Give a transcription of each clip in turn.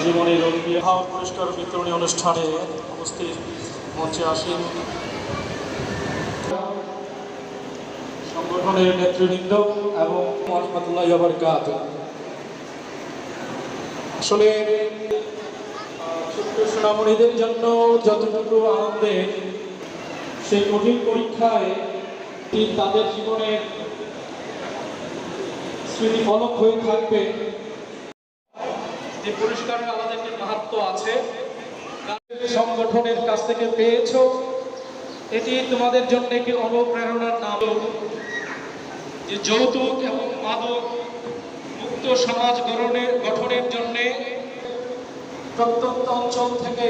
জীবনের পুরস্কার বিতরণী অনুষ্ঠানে উপস্থিত মঞ্চে আসেন সংগঠনের নেতৃবৃন্দ এবং রাহমাতুল্লাহি ওয়া বারাকাতুহু। আসলে ছোট্ট সোনামণিদের জন্য যতটুকু আনন্দের, সেই কঠিন পরীক্ষায় তাদের জীবনের স্মৃতি ফলক হয়ে থাকবে। যে পুরস্কারের আমাদেরকে মাহাত্ম্য আছে, সংগঠনের কাছ থেকে পেয়েছো, এটি তোমাদের জন্য একটি অনুপ্রেরণার নাম। যে যৌতুক এবং মাদক মুক্ত সমাজ গঠনের জন্য প্রত্যন্ত অঞ্চল থেকে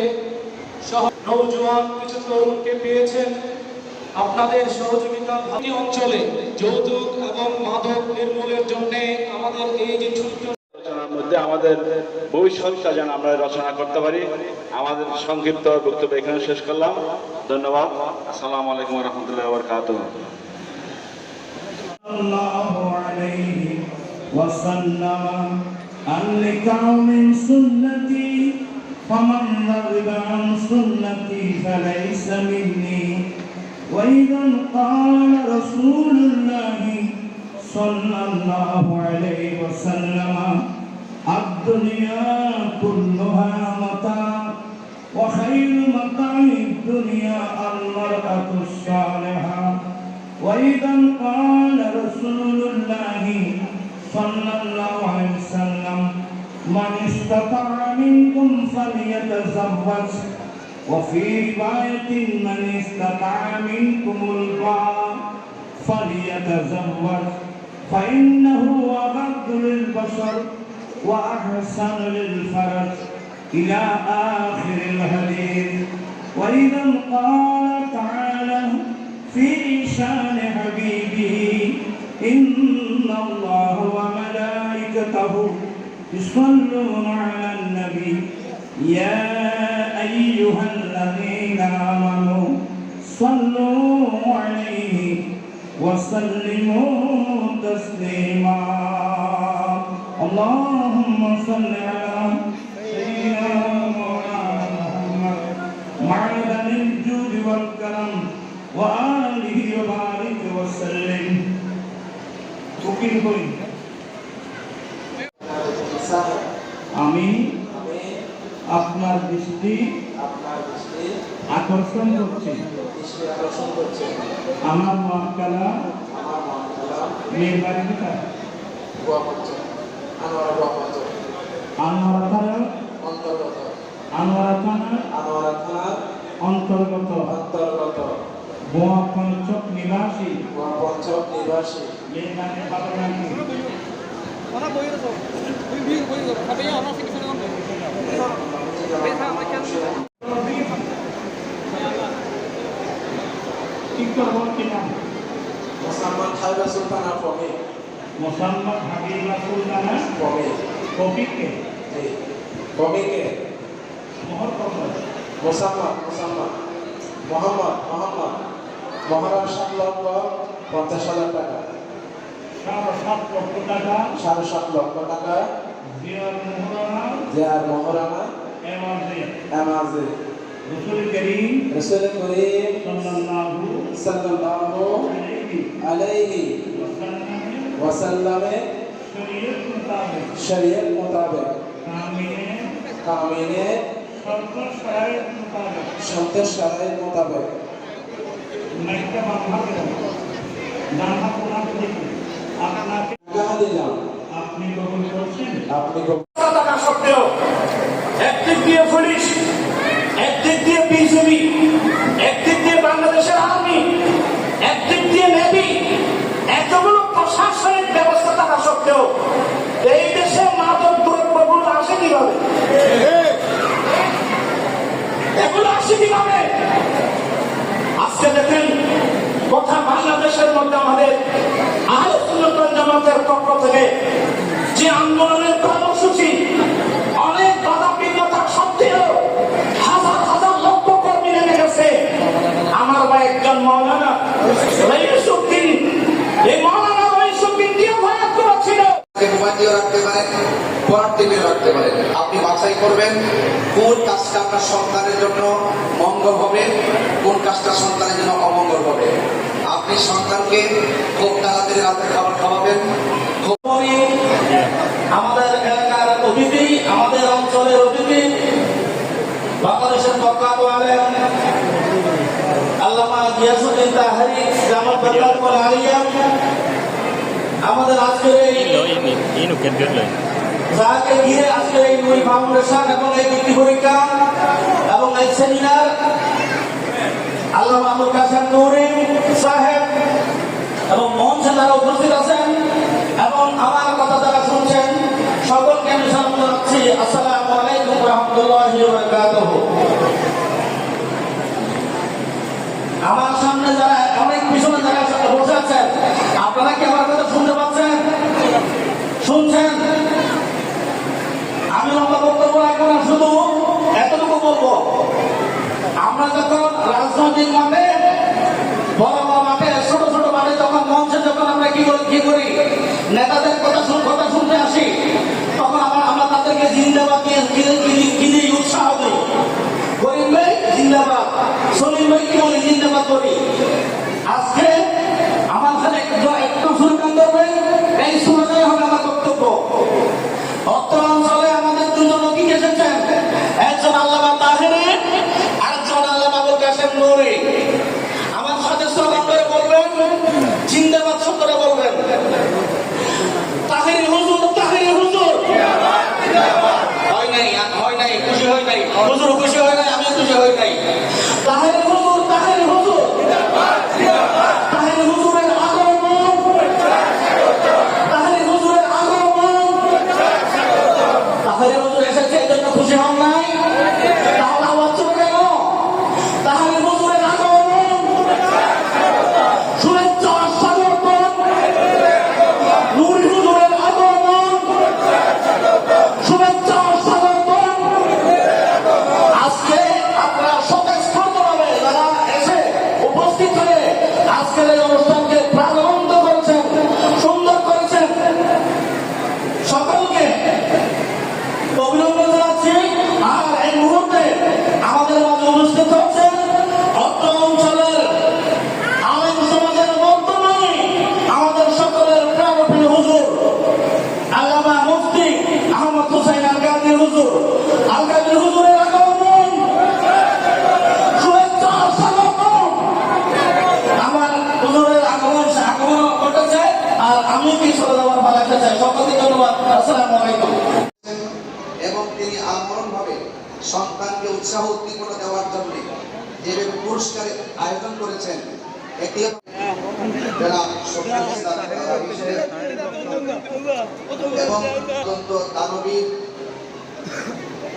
নওজোয়ান কিছু তরুণকে পেয়েছেন। আপনাদের সহযোগিতা অঞ্চলে যৌতুক এবং মাদক নির্মূলের জন্য আমাদের এই যে ছোট্ট মধ্যে আমাদের ভবিষ্যৎটা যেন আমরা রচনা করতে পারি। আমাদের সংক্ষিপ্ত বক্তব্য এখানে শেষ করলাম। ধন্যবাদ। আসসালামু আলাইকুম ওয়া রাহমাতুল্লাহি ওয়া বারাকাতুহু। সাল্লাল্লাহু আলাইহি ওয়াসাল্লাম আল-লিকাউ মিন সুন্নতি ফামান রাগিবা আন সুন্নতি ফালাইসা মিন্নি ওয়া ইযা ক্বালা রাসূলুল্লাহি সাল্লাল্লাহু আলাইহি ওয়াসাল্লাম الدنيا كلها متاع وخير متاع الدنيا المرأة الصالحة وإذا قال رسول الله صلى الله عليه وسلم من استطاع منكم فليتزوج وفي رواية من استطاع منكم الباء فليتزوج فإنه أغض للبصر وأحسن للفرج إلى آخر الحديث. وإذا قال تعالى في شان حبيبه إن الله وملائكته يصلون على النبي يا أيها الذين آمنوا صلوا عليه وسلموا تسليما. اللهم صل على سيدنا مولانا محمد معدن الجود والكرم وآله وبارك وسلم. বুকিং করি। আমি আপনার দৃষ্টি আকর্ষণ করছি আমার মহাকালা মেয়ের বাড়ি কোথায়? আনোয়ারা থানার অন্তর্গত বোয়া পঞ্চক নিবাসী মেয়ের নামে বাবার নাম কি? Muhammad Habibah Sultana Fome. Muhammad Habibah Sultana Fome. Fome ke? Fome ke? Muhammad মহারাজ 7 লক্ষ 50 হাজার টাকা। 7.5 লক্ষ টাকা জিয়ার মহারানা এমাজে রাসূল করিম সাল্লাল্লাহু আলাইহি ওয়াসাল্লাম শরীয়ত মোতাবেক কামিনে শর্ত শারায়েত মোতাবেক আপনি কবুল করছেন? টাকা সত্ত্বেও একদিক দিয়ে পুলিশ, একদিক দিয়ে বিজিবি, একদিক দিয়ে বাংলাদেশের আর্মি, একদিক দিয়ে নেভি, এতগুলো প্রশাসনিক ব্যবস্থা থাকা সত্ত্বেও এই দেশে মাদক দ্রব্যগুলো আসে কিভাবে? এগুলো আসে কিভাবে? আজকে দেখেন কথা বাংলাদেশের মধ্যে আমাদের আহলে সুন্নাত ওয়াল জামাতের পক্ষ থেকে যে আন্দোলনের কর্মসূচি অনেক বাধা বিঘ্নতা সত্ত্বেও হাজার হাজার লক্ষ কর্মী নেমে গেছে। আমার ভাই একজন মাওলানা রইসুদ্দিন, এই মাওলানা রইসুদ্দিন দিয়ে ভয়াত করেছিল। রাখতে পারেন, পড়ার টেবিল রাখতে পারেন। আপনি বাছাই করবেন কোন কাজটা আপনার সন্তানের জন্য মঙ্গল হবে, কোন কাজটা সন্তানের জন্য অমঙ্গল হবে। আপনি সন্তানকে খুব তাড়াতাড়ি রাতের খাবার খাওয়াবেন। আমাদের এলাকার অতিথি, আমাদের অঞ্চলের অতিথি, বাংলাদেশের প্রখ্যাত আলেম আল্লামা গিয়াসউদ্দিন তাহারি জামাত বাদলাপুর আলিয়া আমাদের আজকের যাকে ঘিরে আজকের এই দুই ফাউন্ডেশন এবং এই বৃত্তি পরীক্ষা এবং এই সেমিনার আল্লামা আবুল কাসেম নূরী সাহেব এবং মঞ্চে যারা উপস্থিত আছেন এবং আমার কথা যারা শুনছেন সকলকে আমি সালাম জানাচ্ছি। আসসালামু আলাইকুম ওয়া রাহমাতুল্লাহি ওয়া বারাকাতুহু। আমার সামনে যারা অনেক পিছনে যারা বসে আছেন, আপনারা কি আমার কথা শুনতে পাচ্ছেন? শুনছেন? আমি লম্বা বক্তব্য রাখবো না, শুধু এতটুকু বলবো, আমরা যখন রাজনৈতিক মাঠে, বড় বড় মাঠে, ছোট ছোট মাঠে যখন মঞ্চে যখন আমরা কি করি নেতাদের কথা শুনতে আসি, তখন আমরা তাদেরকে জিন্দাবাদ দিয়ে উৎসাহ দিই। গরিব ভাই জিন্দাবাদ, সলিম ভাই কি বলি জিন্দাবাদ করি। আজকে আমার খালি একটু স্লোগান ধরবে, এই স্লোগানই হবে আমার বক্তব্য। অত্র অঞ্চলে আমাদের দুজন লোকই এসেছেন, একজন আল্লামা তাহেরি, আরেকজন আল্লামা আবুল কাসেম নূরী। আমার সাথে স্লোগান ধরে বলবেন, জিন্দাবাদ শব্দটা বলবেন। তাহেরি হুজুর, তাহেরি হুজুর। হয় নাই, খুশি হয় নাই, হুজুর খুশি হয় নাই, আমি খুশি হয় নাই। তাহেরি হুজুর, তাহেরি হুজুর, তাহেরি হুজুরের আগমন, তাহেরি হুজুরের আগমন। তাহেরি হুজুর এসেছে এই জন্য খুশি হন নাই? তাহলে আওয়াজ চলে গেল। তাহেরি হুজুরের আগমন, শুভেচ্ছা স্বাগতম। নূরী হুজুরের আগমন, শুভেচ্ছা স্বাগতম। আজকে আপনারা স্বতঃস্ফূর্তভাবে যারা এসে উপস্থিত হয়ে আজকের এই অনুষ্ঠানকে প্রাণবন্ত করেছেন, সুন্দর করেছেন, সকলকে অভিনন্দন জানাচ্ছি। আর এই মুহূর্তে আমাদের মাঝে উপস্থিত হচ্ছেন অত্র অঞ্চলের আলেম সমাজের বর্তমানে আমাদের সকলের প্রাণপ্রিয় হুজুর আল্লামা মুফতি আহমদ হুসাইন আল কাদরি হুজুর। আল কাদরি হুজুরের আগমন, শুভেচ্ছা স্বাগতম। আমার হুজুরের আগমন ঘটেছে, আর আমি কি চলে যাওয়ার পালাতে চাই। সকলকে ধন্যবাদ। আসসালামু আলাইকুম। এবং তিনি আমরণভাবে সন্তানকে উৎসাহ উদ্দীপনা দেওয়ার জন্য যেভাবে পুরস্কারের আয়োজন করেছেন, এটি জনাব শফিউল ইসলাম এবং অত্যন্ত দানবীর,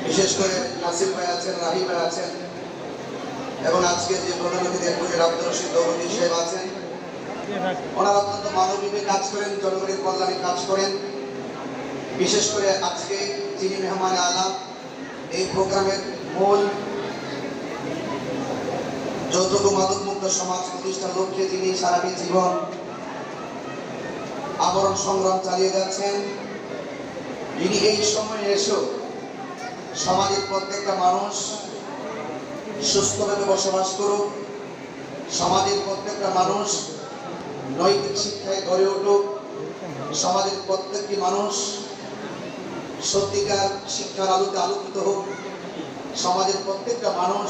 বিশেষ করে নাসির ভাই আছেন, রাহি ভাই আছেন, এবং আজকে যে প্রধান অতিথি এরপরে আব্দুর রশিদ দৌলতী সাহেব আছেন। ওনারা অত্যন্ত মানবিক কাজ করেন, জনগণের কল্যাণে কাজ করেন। বিশেষ করে আজকে যিনি মেহমান আলা, এই প্রোগ্রামের মূল যৌতুক মাদকমুক্ত সমাজ প্রতিষ্ঠার লক্ষ্যে যিনি সারাটি জীবন আমরণ সংগ্রাম চালিয়ে যাচ্ছেন, যিনি এই সময়ে এসেও সমাজের প্রত্যেকটা মানুষ সুস্থভাবে বসবাস করুক, সমাজের প্রত্যেকটা মানুষ নৈতিক শিক্ষায় গড়ে উঠুক, সমাজের প্রত্যেকটি মানুষ সত্যিকার শিক্ষার আলোতে আলোকিত হোক, সমাজের প্রত্যেকটা মানুষ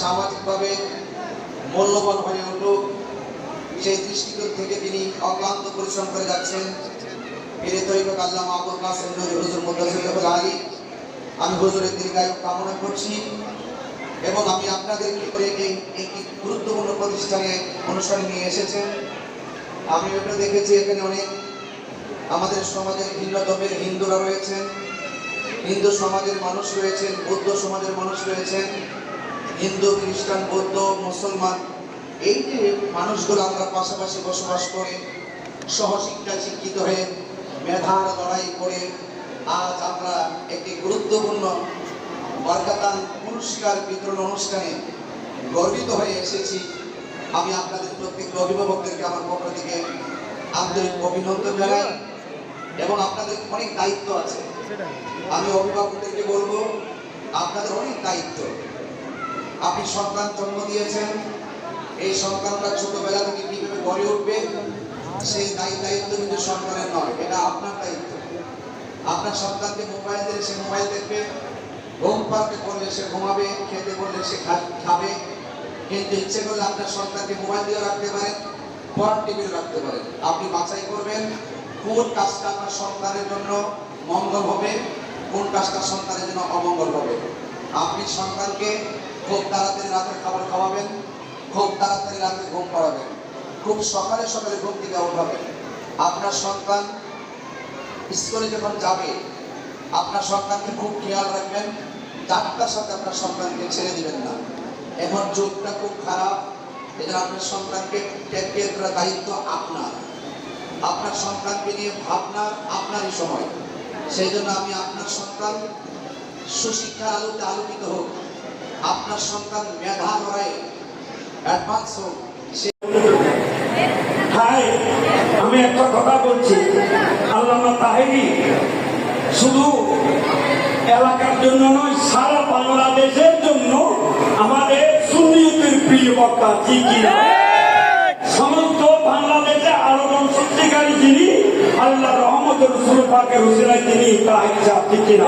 সামাজিকভাবে মূল্যবান হয়ে উঠুক, সেই দৃষ্টিকোণ থেকে তিনি অক্লান্ত পরিশ্রম করে যাচ্ছেন। পীরে তরিকত আল্লামা আবুল কাসেম নূরী হুজুর মুদাসসিরুল আলী, আমি হুজুরের দীর্ঘায়ু কামনা করছি এবং আমি আপনাদেরকে এই একটি গুরুত্বপূর্ণ অনুষ্ঠানে নিয়ে এসেছেন। আমি এটা দেখেছি এখানে অনেক আমাদের সমাজের ভিন্ন ধর্মের হিন্দুরা রয়েছেন, হিন্দু সমাজের মানুষ রয়েছেন, বৌদ্ধ সমাজের মানুষ রয়েছেন, হিন্দু, খ্রিস্টান, বৌদ্ধ, মুসলমান, এই যে মানুষগুলো আমরা পাশাপাশি বসবাস করে সহশিক্ষায় শিক্ষিত হয়ে মেধার লড়াই করে আজ আমরা একটি গুরুত্বপূর্ণ বরকাতান পুরস্কার বিতরণ অনুষ্ঠানে গর্বিত হয়ে এসেছি। আমি আপনাদের প্রত্যেক অভিভাবকদেরকে আমার পক্ষ থেকে আন্তরিক অভিনন্দন জানাই এবং আপনাদের অনেক দায়িত্ব আছে। আমি অভিভাবকদেরকে বলবো, আপনাদের অনেক দায়িত্ব। আপনি সন্তান জন্ম দিয়েছেন, এই সন্তানটা ছোটবেলা থেকে কিভাবে গড়ে উঠবে সেই দায়িত্ব কিন্তু সন্তানের নয়, এটা আপনার দায়িত্ব। আপনার সন্তানকে মোবাইল দিলে সে মোবাইল দেখবে, ঘুম পাড়তে করলে সে ঘুমাবে, খেতে করলে সে খাবে। কিন্তু ইচ্ছে করলে আপনার সন্তানকে মোবাইল দিয়ে রাখতে পারেন, পড়ার টেবিল রাখতে পারেন। আপনি বাছাই করবেন কোন কাজটা আপনার সন্তানের জন্য মঙ্গল হবে, কোন কাজটা সন্তানের জন্য অমঙ্গল হবে। আপনি সন্তানকে খুব তাড়াতাড়ি রাতে খাবার খাওয়াবেন, খুব তাড়াতাড়ি রাতে ঘুম পাড়াবেন, খুব সকালে সকালে ঘুম থেকে উঠাবেন। আপনার সন্তান স্কুলে যখন যাবে, আপনার সন্তানকে খুব খেয়াল রাখবেন, 4টার সাথে আপনার সন্তানকে ছেড়ে দিবেন না। এখন যুগটা খুব খারাপ, এজন্য আপনার সন্তানকে টেক কেয়ার করার দায়িত্ব আপনার। আপনার সন্তানকে নিয়ে ভাবনার আপনারই সময়। সেই জন্য আমি আপনার সন্তান সুশিক্ষার আলোতে আলোকিত হোক, আপনার সন্তান মেধা লড়াই অ্যাডভান্স হোক। ভাই, আমি একটা কথা বলছি, আল্লামা তাহেরি শুধু এলাকার জন্য নয়, সারা বাংলাদেশের জন্য আমাদের সুন্নিয়তের প্রিয় বক্তা। ঠিক কিনা? সমস্ত বাংলাদেশে আলোড়ন সৃষ্টিকারী যিনি, আল্লাহ রহমত রসুল পাকের হুসেনায় তিনি তাহেরি সাহেব। ঠিক কিনা?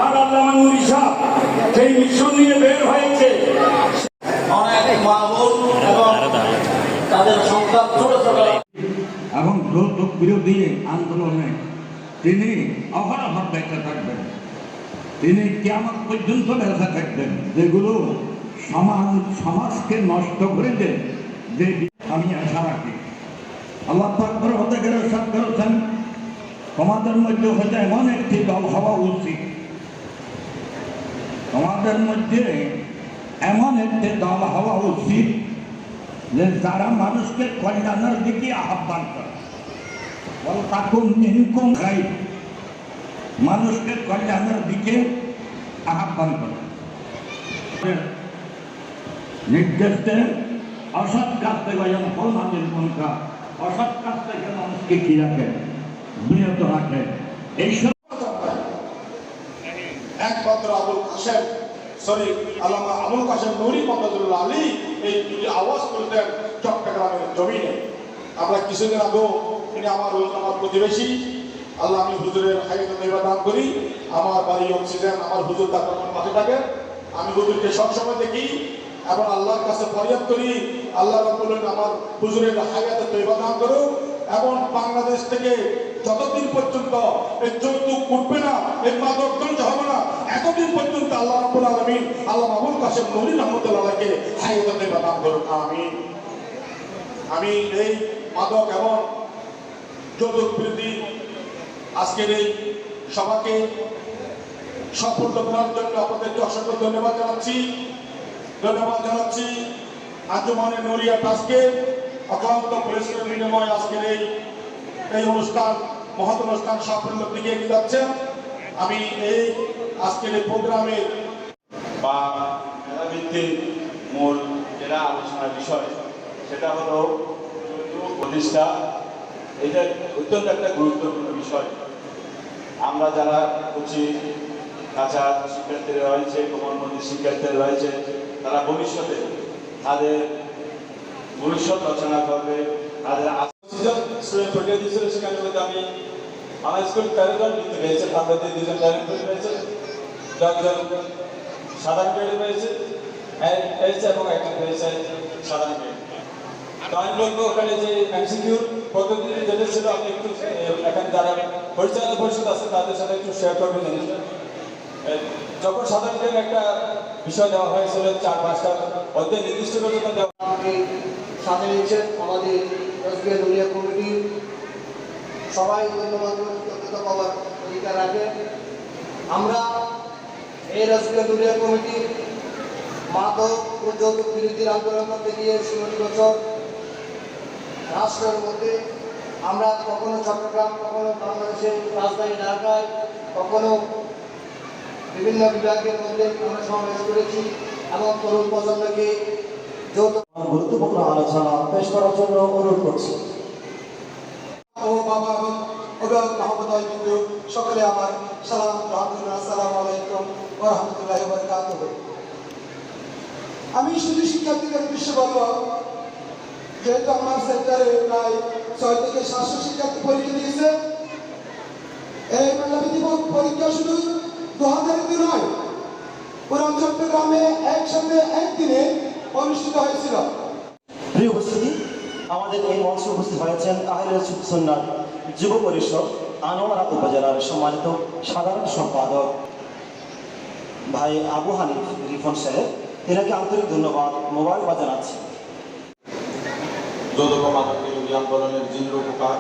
আর আল্লামা নুরি সাহেব সেই মিশন নিয়ে বের হয়েছে। অনেক মাহবুব এবং তাদের সংখ্যা ছোট ছোট এবং যৌতুক বিরোধী আন্দোলনে তিনি অহরহ বেঁচে থাকবেন, তিনি কিয়ামত পর্যন্ত বেঁচে থাকবেন। যেগুলো সমাজকে নষ্ট করে দেয়, যে আমি আশা রাখি আল্লাহ পাক হতে গেলে সব করেছেন, তোমাদের মধ্যে হতে এমন একটি দল হওয়া উচিত, তোমাদের মধ্যে এমন একটি দল হওয়া উচিত যে যারা মানুষকে কল্যাণের দিকে আহ্বান করে, মানুষকে কল্যাণের দিকে আহ্বান করে, নির্দেশ দেন অসৎ কাজ থেকে যেন ফল মানুষ মনকা, অসৎ কাজ থেকে মানুষকে কি রাখে, বিরত রাখে। এইসব একমাত্র আল্লামা আবুল কাশেম নুরি মোহাম্মদুল্লাহ আলী এই দুটি আওয়াজ করতেন চট্টগ্রামের জমিনে। আমরা কিছুদিন আগেও তিনি আমার প্রতিবেশী, আল্লাহ আমি হুজুরের হায়াত দান করি, আমার বাড়ি অক্সিজেন, আমার হুজুর তার পাশে থাকেন। আমি হুজুরকে সবসময় দেখি এবং আল্লাহর কাছে ফরিয়াদ করি, আল্লাহ রাব্বুল আলামিন আমার হুজুরের হায়াত দান করুক এবং বাংলাদেশ থেকে যতদিন পর্যন্ত এই যৌতুক উঠবে না, এই মাদক ধ্বংস হবে না, এতদিন পর্যন্ত আল্লাহ রাব্বুল আলামিন আল্লামা আবুল কাশেম নুরি রহমতুল্লাহকে হায়াত দান করুন, আমিন। আমি এই মাদক এবং যৌতুক বিরোধী আজকের এই সভাকে সাফল্য করার জন্য আপনাদেরকে অসংখ্য ধন্যবাদ জানাচ্ছি। আঞ্জুমানে নুরিয়া ট্রাস্টকে অক্লান্ত পরিশ্রমের বিনিময়ে আজকের এই অনুষ্ঠান, মহৎ অনুষ্ঠান সাফল্যের দিকে এগিয়ে যাচ্ছে। আমি এই আজকের এই প্রোগ্রামের বা মেধাবৃত্তির মূল যেটা আলোচনার বিষয় সেটা হলো প্রতিষ্ঠা। এটা অত্যন্ত একটা গুরুত্বপূর্ণ বিষয়। আমরা যারা উচ্চ কাঁচা শিক্ষার্থীরা রয়েছে, কোমলমতি শিক্ষার্থীরা রয়েছে, তারা ভবিষ্যতে তাদের ভবিষ্যৎ রচনা করবে, তাদের স্টুডেন্ট প্রক্রিয়া দিয়েছিল। সেখানে মধ্যে আমি আমার স্কুল 13 জন বৃত্তি পেয়েছে, বাংলাদেশ 2 জন ট্যালেন্ট পেয়েছে, 10 জন সাধারণ গ্রেডে পেয়েছে এবং একজন পেয়েছে সাধারণ গ্রেড। তো আমি বলবো ওখানে যে এমসিকিউ পদ্ধতি যেটা ছিল, আপনি একটু এখানে যারা পরিচালনা পরিষদ আছে তাদের সাথে একটু শেয়ার করবেন জিনিসটা। যখন সাধারণ গ্রেড একটা বিষয় দেওয়া হয়েছিল 4-5টা অধ্যায় নির্দিষ্ট করে দেওয়া সাথে নিয়েছেন আমাদের রাজকীয় দুনিয়া কমিটি, সবাই ধন্যবাদ কৃতজ্ঞতা পাওয়ার অধিকার রাখে। আমরা এই রাজকীয় দুনিয়া কমিটি মাদক ও যৌতুক বিরোধীর আন্দোলন করতে গিয়ে 16 বছর রাষ্ট্রের মধ্যে আমরা কখনো চট্টগ্রাম, কখনো বাংলাদেশের রাজধানী ঢাকায়, কখনো বিভিন্ন বিভাগের মধ্যে আমরা সমাবেশ করেছি এবং তরুণ প্রজন্মকে গুরুত্বপূর্ণ আলোচনা পেশ করার জন্য অনুরোধ করছি। ও বাবা এবং অভিভাবক সকলে আমার সালাম গ্রহণ করুন। আসসালামু আলাইকুম ওয়া রাহমাতুল্লাহি ওয়া বারাকাতুহু। আমি শুধু শিক্ষার্থীদের উদ্দেশ্যে বলব, যেহেতু আমার সেন্টারে প্রায় 6 থেকে 700 শিক্ষার্থী পরীক্ষা দিয়েছে, এই মেধাবৃত্তি পরীক্ষা শুধু 2000 নয়, পুরো চট্টগ্রামে একসাথে একদিনে অনুষ্ঠিত হয়েছিল। প্রিয় উপস্থিতি, আমাদের এই মঞ্চে উপস্থিত হয়েছেন আহলে সুন্নাত যুব পরিষদ আনোয়ারা উপজেলার সম্মানিত সাধারণ সম্পাদক ভাই আবু হানিফ রিফন সাহেব। এনাকে আন্তরিক ধন্যবাদ, মোবারকবাদ জানাচ্ছি। যৌতুক মাদক বিরোধী আন্দোলনের যিনি রূপকার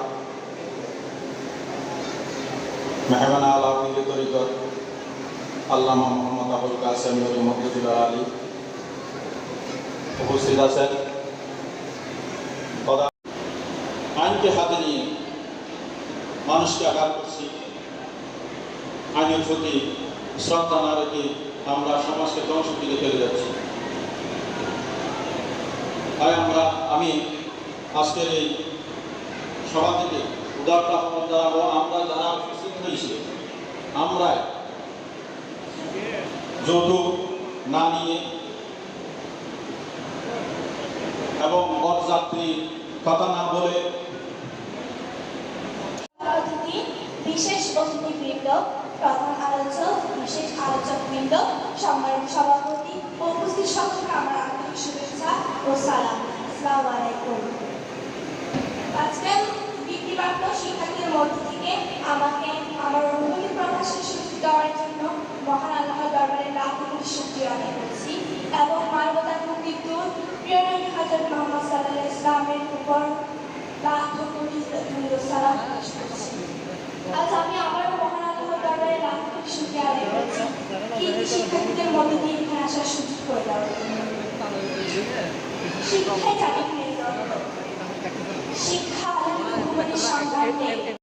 মেহমানা আলা পীর তরিকত আল্লামা মোহাম্মদ আবুল কাসেম নুরী মকবুল আলী উপস্থিত আছেন। আইনকে হাতে নিয়ে মানুষকে আঘাত করছি, আইনের প্রতি শ্রদ্ধা না রেখে আমরা সমাজকে ধ্বংসের দিকে ফেলে যাচ্ছি। তাই আমি আজকের এই সভা থেকে উদারতা আহ্বান জানাবো, আমরা যারা উপস্থিত হয়েছি আমরা যৌতুক না নিয়ে এবং বরযাত্রীর কথা না বলে বিশেষ অতিথিবৃন্দ, প্রধান আলোচক, বিশেষ আলোচকবৃন্দ, সম্মানিত সভাপতি ও উপস্থিত সকলকে আমার আন্তরিক শুভেচ্ছা ও সালাম। আসসালামু আলাইকুম। আজকে বৃত্তিপ্রাপ্ত শিক্ষার্থীদের মধ্য থেকে আমাকে আমার অনুভূতি প্রকাশের সুযোগ দেওয়ার জন্য মহান আল্লাহর দরবারে লাখ কোটি শুকরিয়া আদায় করছি এবং মানবতার মুক্তির দূত প্রিয় নবী হযরত মুহাম্মদ সাল্লাল্লাহু আলাইহি ওয়াসাল্লামের উপর লাখ কোটি সালাম পেশ করছি। আজ আমি আবারও মহান আল্লাহর দরবারে লাখ কোটি শুকরিয়া আদায় করছি কিন্তু শিক্ষার্থীদের মধ্য দিয়ে এখানে আসার সুযোগ করে দেওয়ার জন্য। শিক্ষাই জাতি মেরুদণ্ড, শিক্ষা আলোকিত ভুবনের সংগ্রামে